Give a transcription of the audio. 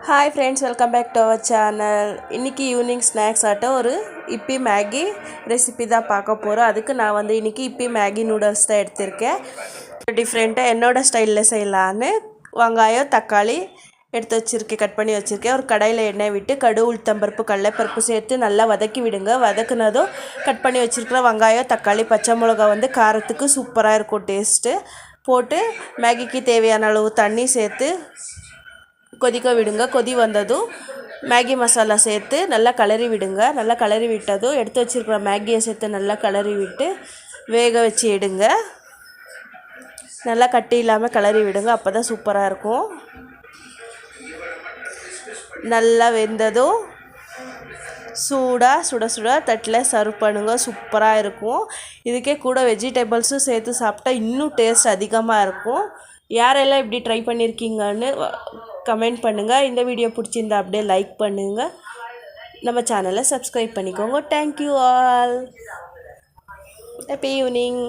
Hi friends, welcome back to our channel. இன்னைக்கு evening snacks ஆட்ட ஒரு இப்பி மேகி ரெசிபி தான் பார்க்க போறோம். அதுக்கு நான் வந்து இன்னைக்கு இப்பி மேகி நூடுல்ஸ் தான் எடுத்துர்க்கேன். டிஃபரண்டா என்னோட ஸ்டைல்ல செய்யலாம்னு வெங்காயம் தக்காளி எடுத்து வச்சிருக்கேன், கட் பண்ணி வச்சிருக்கேன். ஒரு கடாயில எண்ணெய் விட்டு கடுகு உளுத்தம்பருப்பு கடலைப்பருப்பு சேர்த்து நல்லா வதக்கி விடுங்க. வதக்குனதும் கட் பண்ணி வச்சிருக்கிற வெங்காயம் தக்காளி பச்சை மிளகாய் வந்து காரத்துக்கு சூப்பரா இருக்கும் டேஸ்ட். போட்டு மேகிக்கு தேவையான அளவு தண்ணி சேர்த்து கொதிக்க விடுங்க. கொதி வந்ததும் மேகி மசாலா சேர்த்து நல்லா கிளறி விடுங்க. நல்லா கிளறி விட்டதும் எடுத்து வச்சிருக்கிற மேகியை சேர்த்து நல்லா கிளறி விட்டு வேக வச்சு எடுங்க. நல்லா கட்டி இல்லாமல் கிளறி விடுங்க, அப்போ தான் சூப்பராக இருக்கும். நல்லா வெந்ததும் சுட சுட தட்டில் சர்வ் பண்ணுங்க, சூப்பராக இருக்கும். இதுக்கே கூட வெஜிடபிள்ஸும் சேர்த்து சாப்பிட்டா இன்னும் டேஸ்ட் அதிகமாக இருக்கும். யாரெல்லாம் இப்படி ட்ரை பண்ணியிருக்கீங்கன்னு கமெண்ட் பண்ணுங்கள். இந்த வீடியோ பிடிச்சிருந்தா அப்படியே லைக் பண்ணுங்கள். நம்ம சேனலை சப்ஸ்கிரைப் பண்ணிக்கோங்க. Thank you all. Happy evening.